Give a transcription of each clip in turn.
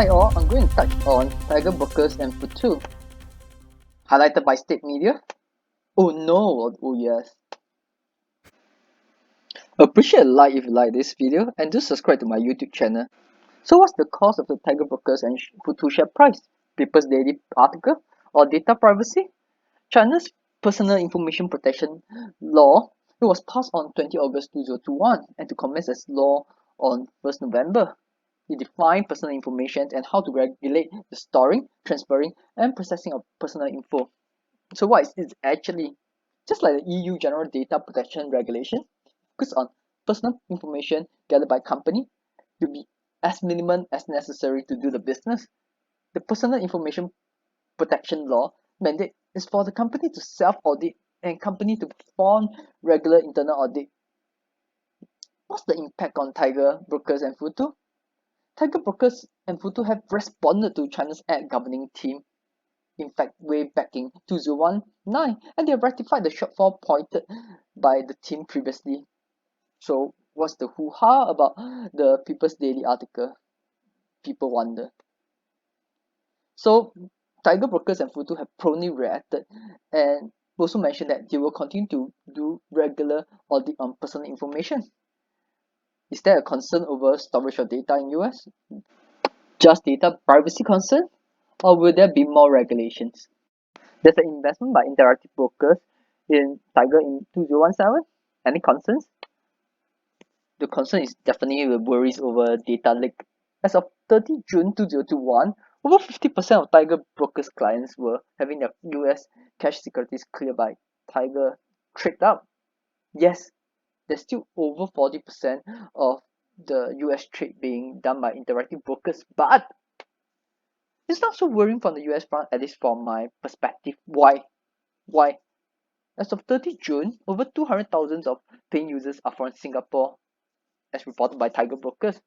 Hi all, I'm going to touch on Tiger Brokers and Futu, highlighted by state media. Oh no, oh yes. Appreciate a like if you like this video and do subscribe to my YouTube channel. So what's the cause of the Tiger Brokers and Futu share price? People's Daily article or data privacy? China's Personal Information Protection Law, it was passed on 20 August 2021 and to commence as law on 1st November. It defined personal information and how to regulate the storing, transferring, and processing of personal info. So what is it actually? Just like the EU General Data Protection Regulation, focus on personal information gathered by company to be as minimum as necessary to do the business. The Personal Information Protection Law mandate is for the company to self-audit and company to perform regular internal audit. What's the impact on Tiger Brokers and Futu? Tiger Brokers and Futu have responded to China's ad governing team, in fact, way back in 2019, and they have rectified the shortfall pointed by the team previously. So, what's the hoo-ha about the People's Daily article? People wonder. So, Tiger Brokers and Futu have promptly reacted and also mentioned that they will continue to do regular audit on personal information. Is there a concern over storage of data in US? Just data privacy concern? Or will there be more regulations? There's an investment by Interactive Brokers in Tiger in 2017. Any concerns? The concern is definitely the worries over data leak. As of 30 June 2021, over 50% of Tiger Brokers clients were having their US cash securities cleared by Tiger tricked up. Yes, there's still over 40% of the US trade being done by Interactive Brokers, but it's not so worrying from the US front, at least from my perspective. Why? Why? As of 30 June, over 200,000 of paying users are from Singapore, as reported by Tiger Brokers,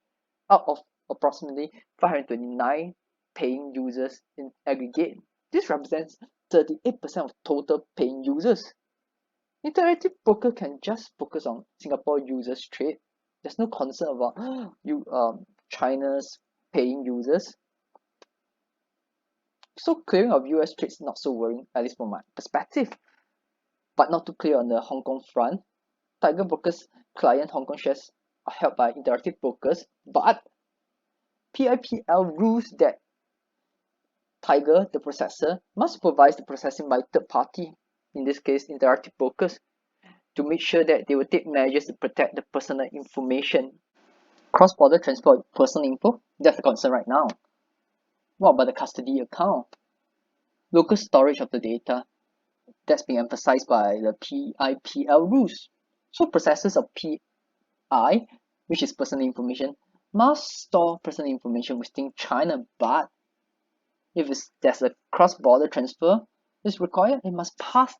out of approximately 529 paying users in aggregate. This represents 38% of total paying users. Interactive Broker can just focus on Singapore users trade. There's no concern about China's paying users. So clearing of US trades is not so worrying, at least from my perspective. But not too clear on the Hong Kong front. Tiger Brokers client Hong Kong shares are held by Interactive Brokers, but PIPL rules that Tiger, the processor, must supervise the processing by third party, in this case Interactive Brokers, to make sure that they will take measures to protect the personal information. Cross-border transfer of personal info, that's a concern right now. What about the custody account? Local storage of the data, that's being emphasized by the PIPL rules. So processors of PI, which is personal information, must store personal information within China, but if there's a cross-border transfer is required, it must pass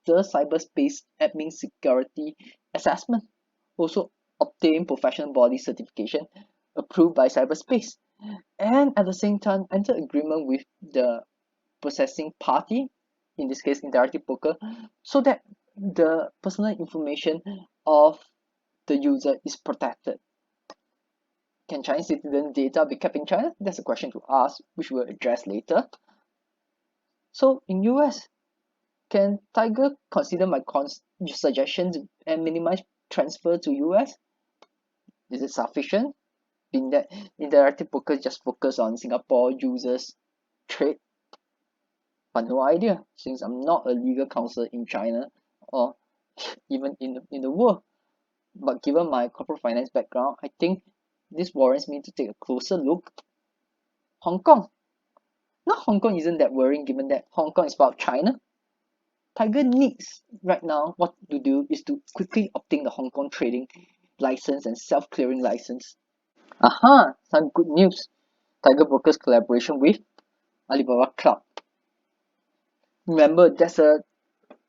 the cyberspace admin security assessment. Also obtain professional body certification approved by cyberspace, and at the same time enter agreement with the processing party, in this case Interactive Broker, so that the personal information of the user is protected. Can Chinese citizen data be kept in China? That's a question to ask, which we'll address later. So in US, can Tiger consider my suggestions and minimize transfer to US? Is it sufficient? Being that Interactive Brokers just focus on Singapore users trade? But no idea, since I'm not a legal counsel in China or even in the world. But given my corporate finance background, I think this warrants me to take a closer look. Hong Kong. Now Hong Kong isn't that worrying given that Hong Kong is part of China. Tiger needs right now what to do is to quickly obtain the Hong Kong trading license and self-clearing license. Aha, some good news. Tiger Brokers collaboration with Alibaba Cloud. Remember, there's a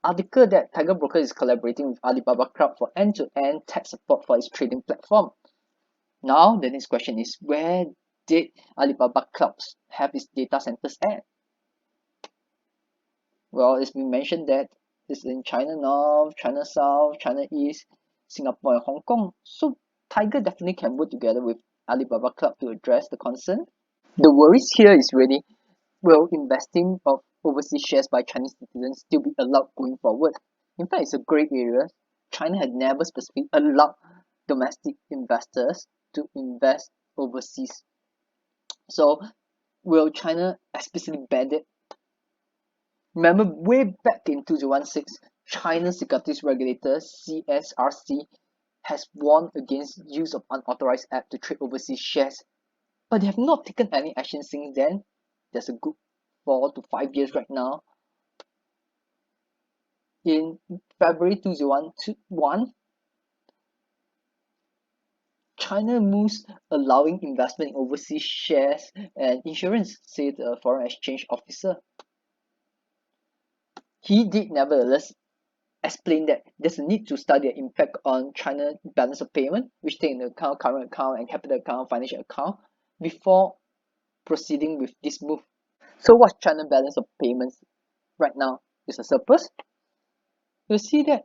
article that Tiger Brokers is collaborating with Alibaba Cloud for end-to-end tech support for its trading platform. Now, the next question is, where did Alibaba Cloud have its data centers at? Well, it's been mentioned that it's in China North, China South, China East, Singapore and Hong Kong. So Tiger definitely can work together with Alibaba Cloud to address the concern. The worries here is really, will investing of overseas shares by Chinese citizens still be allowed going forward? In fact, it's a great area. China had never specifically allowed domestic investors to invest overseas. So will China explicitly ban it? Remember, way back in 2016, China's securities regulator CSRC has warned against use of unauthorized apps to trade overseas shares, but they have not taken any action since then. There's a good 4 to 5 years right now. In February 2021, China moves allowing investment in overseas shares and insurance, said a foreign exchange officer. He did nevertheless explain that there's a need to study the impact on China's balance of payment, which take into account current account and capital account, financial account, before proceeding with this move. So what's China's balance of payments right now? Is a surplus. You see that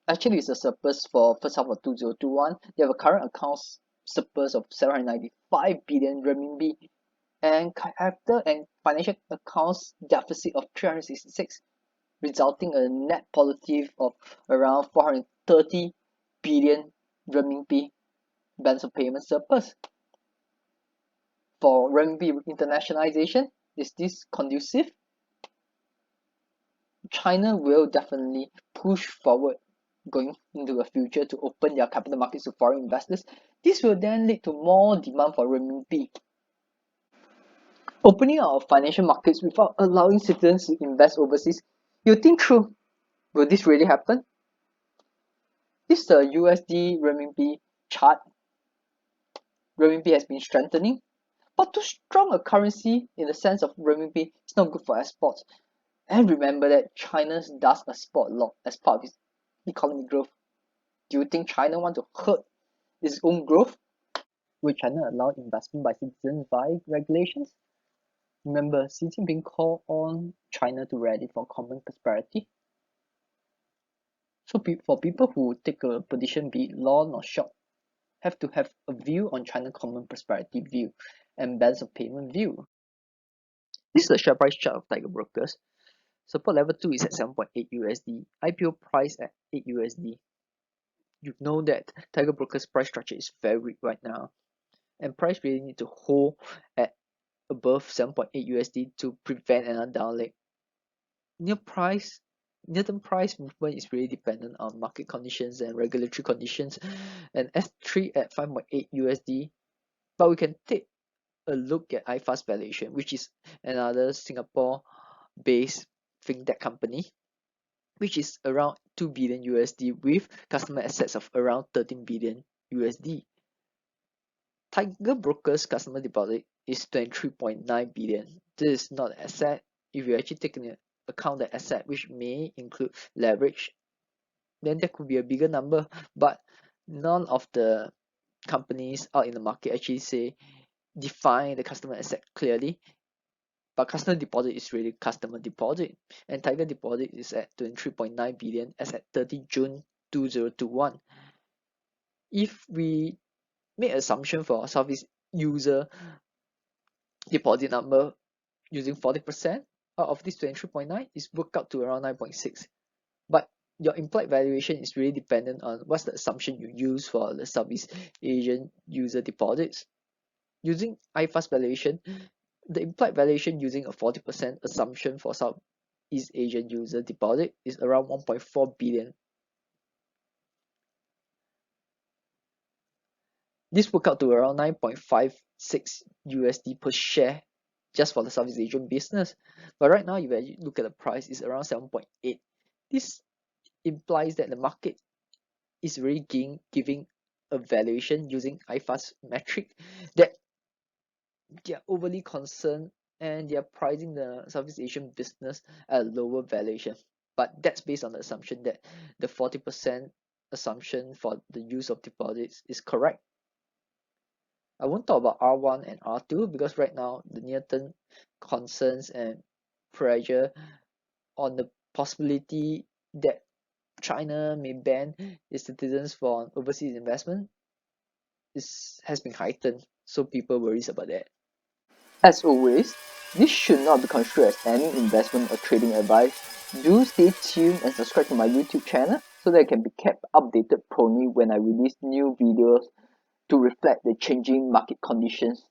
actually it's a surplus for first half of 2021. They have a current accounts surplus of 795 billion renminbi and capital and financial accounts deficit of 366, resulting in a net positive of around 430 billion renminbi balance of payment surplus. For renminbi internationalization, is this conducive? China will definitely push forward going into the future to open their capital markets to foreign investors. This will then lead to more demand for renminbi. Opening our financial markets without allowing citizens to invest overseas, you think through, will this really happen? This is the USD renminbi chart. Renminbi has been strengthening, but too strong a currency in the sense of renminbi is not good for exports. And remember that China does export a lot as part of its economic growth. Do you think China want to hurt its own growth? Will China allow investment by citizens via regulations? Remember, Xi Jinping called on China to rally for common prosperity. So for people who take a position, be it long or short, have to have a view on China common prosperity view and balance of payment view. This is the share price chart of Tiger Brokers. Support level 2 is at 7.8 USD. IPO price at 8 USD. You know that Tiger Brokers price structure is very weak right now, and price really need to hold at above 7.8 USD to prevent another down leg. Near-term price movement is really dependent on market conditions and regulatory conditions, and S3 at 5.8 USD. But we can take a look at Ifast valuation, which is another Singapore-based fintech company, which is around 2 billion USD with customer assets of around 13 billion USD. Tiger Brokers customer deposit is 23.9 billion. This is not an asset. If you actually take into account the asset, which may include leverage, then that could be a bigger number. But none of the companies out in the market actually define the customer asset clearly. But customer deposit is really customer deposit, and Tiger deposit is at 23.9 billion as at 30 June 2021. If we make assumption for Southeast user deposit number using 40% out of this 23.9 is worked out to around 9.6. But your implied valuation is really dependent on what's the assumption you use for the Southeast Asian user deposits. Using Ifast valuation, the implied valuation using a 40% assumption for Southeast Asian user deposit is around 1.4 billion. This worked out to around 9.56 USD per share just for the Southeast Asian business. But right now, if you look at the price, it's around 7.8. This implies that the market is really giving a valuation using Ifast metric that they are overly concerned and they are pricing the Southeast Asian business at a lower valuation. But that's based on the assumption that the 40% assumption for the use of deposits is correct. I won't talk about R1 and R2 because right now the near-term concerns and pressure on the possibility that China may ban its citizens for overseas investment has been heightened, so people worries about that. As always, this should not be construed as any investment or trading advice. Do stay tuned and subscribe to my YouTube channel so that I can be kept updated promptly when I release new videos to reflect the changing market conditions.